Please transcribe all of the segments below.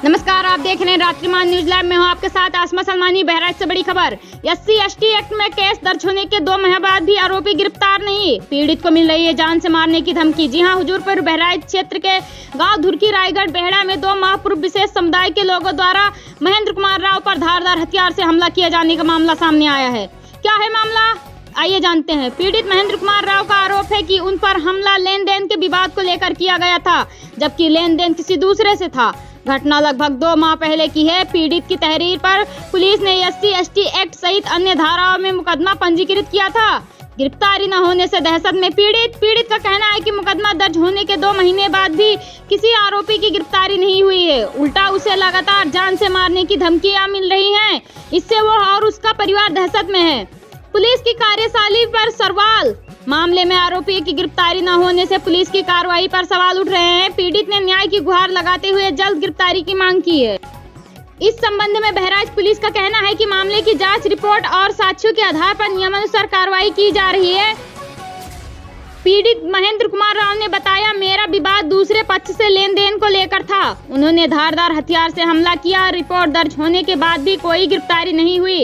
नमस्कार, आप देख रहे हैं रात्रिमान न्यूज लाइव। में हूं आपके साथ आसमा सलमानी। बहराइच से बड़ी खबर। SC/ST एक्ट में केस दर्ज होने के 2 माह बाद भी आरोपी गिरफ्तार नहीं। पीड़ित को मिल रही है जान से मारने की धमकी। जी हां, हुजूरपुर बहराइच क्षेत्र के गांव धुरकी रायगढ़ बेहड़ा में 2 माह पूर्व विशेष समुदाय के लोगों द्वारा महेंद्र कुमार राव पर धारदार हथियार से हमला किए जाने का मामला सामने आया है। क्या है मामला, आइए जानते हैं। पीड़ित महेंद्र कुमार राव का आरोप है कि उन पर हमला लेन देन के विवाद को लेकर किया गया था, जबकि लेन देन किसी दूसरे से था। घटना लगभग 2 माह पहले की है। पीड़ित की तहरीर पर पुलिस ने SC/ST एक्ट सहित अन्य धाराओं में मुकदमा पंजीकृत किया था। गिरफ्तारी न होने से दहशत में पीड़ित का कहना है कि मुकदमा दर्ज होने के 2 महीने बाद भी किसी आरोपी की गिरफ्तारी नहीं हुई है। उल्टा उसे लगातार जान से मारने की धमकियां मिल रही हैं। इससे वो और उसका परिवार दहशत में है। पुलिस की कार्यशैली पर सवाल। मामले में आरोपी की गिरफ्तारी न होने से पुलिस की कार्रवाई पर सवाल उठ रहे हैं। पीड़ित ने न्याय की गुहार लगाते हुए जल्द गिरफ्तारी की मांग की है। इस संबंध में बहराइच पुलिस का कहना है कि मामले की जांच रिपोर्ट और साक्ष्यों के आधार पर नियमानुसार कार्रवाई की जा रही है। पीड़ित महेंद्र कुमार राव ने बताया, मेरा विवाद दूसरे पक्ष से लेन देन को लेकर था। उन्होंने धारदार हथियार से हमला किया। रिपोर्ट दर्ज होने के बाद भी कोई गिरफ्तारी नहीं हुई।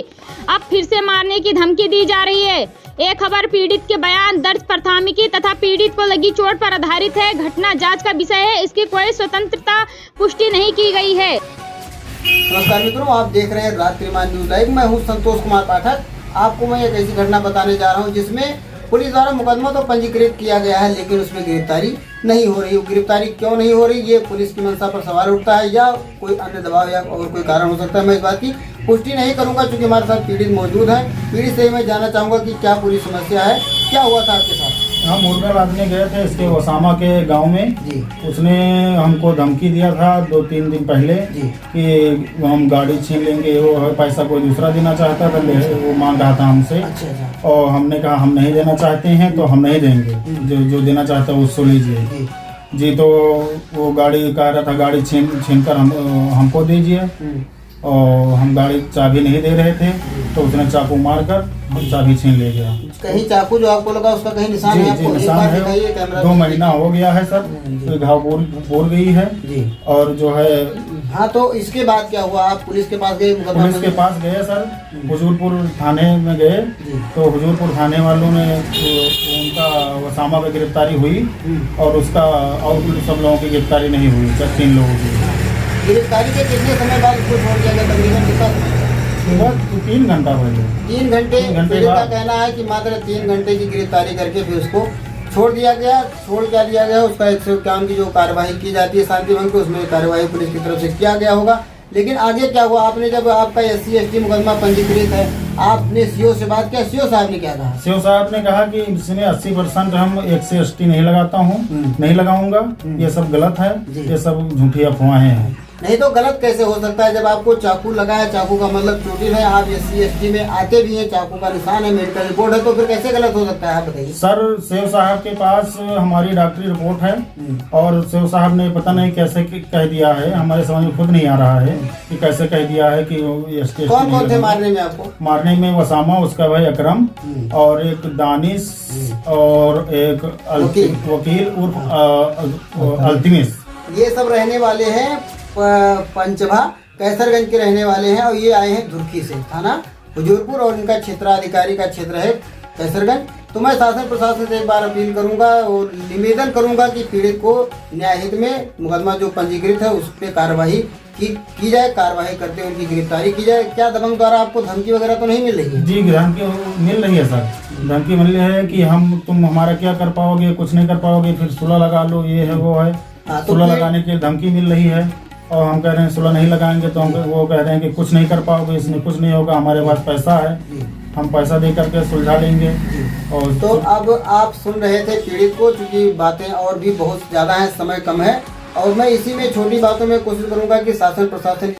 अब फिर से मारने की धमकी दी जा रही है। एक खबर पीड़ित के बयान दर्ज प्राथमिकी तथा पीड़ित को लगी चोट पर आधारित है। घटना जांच का विषय है। इसकी कोई स्वतंत्रता पुष्टि नहीं की गई है। नमस्कार मित्रों, आप देख रहे हैं रात्रिमान न्यूज लाइव। मैं हूं संतोष कुमार पाठक। आपको मैं एक ऐसी घटना बताने जा रहा हूं जिसमें पुलिस द्वारा मुकदमा तो पंजीकृत किया गया है, लेकिन उसमें गिरफ्तारी नहीं हो रही। गिरफ्तारी क्यों नहीं हो रही, ये पुलिस की मंशा पर सवाल उठता है या कोई अन्य दबाव या और कोई कारण हो सकता है। मैं इस बात की पुष्टि नहीं करूंगा क्योंकि हमारे साथ पीड़ित मौजूद है। पीड़ित से मैं जानना चाहूंगा कि क्या पूरी समस्या है, क्या हुआ था आपके साथ। हम मुर्दाबाद में गए थे इसके ओसामा के गांव में जी। उसने हमको धमकी दिया था 2-3 दिन पहले जी। कि हम गाड़ी छीन लेंगे। वो पैसा कोई दूसरा देना चाहता था, वो मांग रहा था हमसे। अच्छा। और हमने कहा हम नहीं देना चाहते हैं तो हम नहीं देंगे, जो देना चाहता है उसको लीजिए जी। तो वो गाड़ी कह रहा था गाड़ी छीन कर हमको दीजिए। और हम गाड़ी चाबी नहीं दे रहे थे तो उसने चाकू मार कर हम चाबी छीन ले गया। कहीं चाकू जो आपको लगा उसका कहीं निशान है? आपको निशान है। 2 महीना हो गया है सर, तो घाव बोल गई है जी। और जो है हाँ, तो इसके बाद क्या हुआ? आप पुलिस के पास गए? पुलिस के पास गए सर, हुजूरपुर थाने में गए। तो हुजूरपुर थाने वालों ने उनका ओसामा में गिरफ्तारी हुई और उसका और सब लोगों की गिरफ्तारी नहीं हुई, सिर्फ 3 लोगों की। गिरफ्तारी के कितने समय बाद उसको छोड़ दिया गया? तकरीबन कितना समय? 3 घंटा पहले। 3 घंटे का कहना है कि मात्र 3 घंटे की गिरफ्तारी करके फिर उसको छोड़ दिया गया। छोड़ क्या दिया गया, उसका 151 की जो कार्यवाही की जाती है शांति भंग की, उसमें कार्यवाही पुलिस की तरफ से किया गया होगा। लेकिन आगे क्या हुआ? आपने जब आपका SC/ST मुकदमा पंजीकृत है, आपने CO से बात किया। CO साहब ने क्या कहा? CO साहब ने कहा कि इसमें 80% हम SC/ST नहीं लगाता हूँ, नहीं लगाऊंगा। ये सब गलत है, ये सब झूठी अफवाहें हैं। नहीं तो गलत कैसे हो सकता है? जब आपको चाकू लगा है, चाकू का मतलब चोटिल है, आप SC/ST में आते भी हैं, चाकू का निशान है, मेडिकल रिपोर्ट है, तो फिर कैसे गलत हो सकता है? आप बताइए। सर, सेव साहब के पास हमारी डॉक्टरी रिपोर्ट है और सेव साहब ने पता नहीं कैसे कह दिया है, हमारे समझ में खुद नहीं आ रहा है कि कैसे कह दिया है कि SC/ST। कौन थे मारने में आपको? मारने में ओसामा, उसका भाई अकरम और एक दानिश और एक वकील उर्फ अल्तमिस। ये सब रहने वाले हैं पंचभा कैसरगंज के रहने वाले हैं और ये आए हैं धुरकी से, थाना हुजूरपुर, और इनका क्षेत्राधिकारी का क्षेत्र है कैसरगंज। तो मैं शासन प्रशासन से एक बार अपील करूंगा और निवेदन करूंगा कि पीड़ित को न्यायहित में मुकदमा जो पंजीकृत है उस पर कार्रवाई की जाए। कार्रवाई करते उनकी गिरफ्तारी की जाए। क्या दबंग द्वारा आपको धमकी वगैरह तो नहीं मिल रही है? जी, धमकी मिल रही है सर। धमकी मिल रही है कि तुम हमारा क्या कर पाओगे, कुछ नहीं कर पाओगे, फिर सुलह लगा लो, ये है वो है। सुलह लगाने की धमकी मिल रही है और हम कह रहे हैं सुलह नहीं लगाएंगे तो वो कह रहे हैं कि कुछ नहीं कर पाओगे, इसमें कुछ नहीं होगा, हमारे पास पैसा है, हम पैसा दे करके सुलझा लेंगे। और तो अब आप सुन रहे थे पीड़ित को, क्योंकि बातें और भी बहुत ज़्यादा हैं, समय कम है, और मैं इसी में छोटी बातों में कोशिश करूंगा कि शासन प्रशासन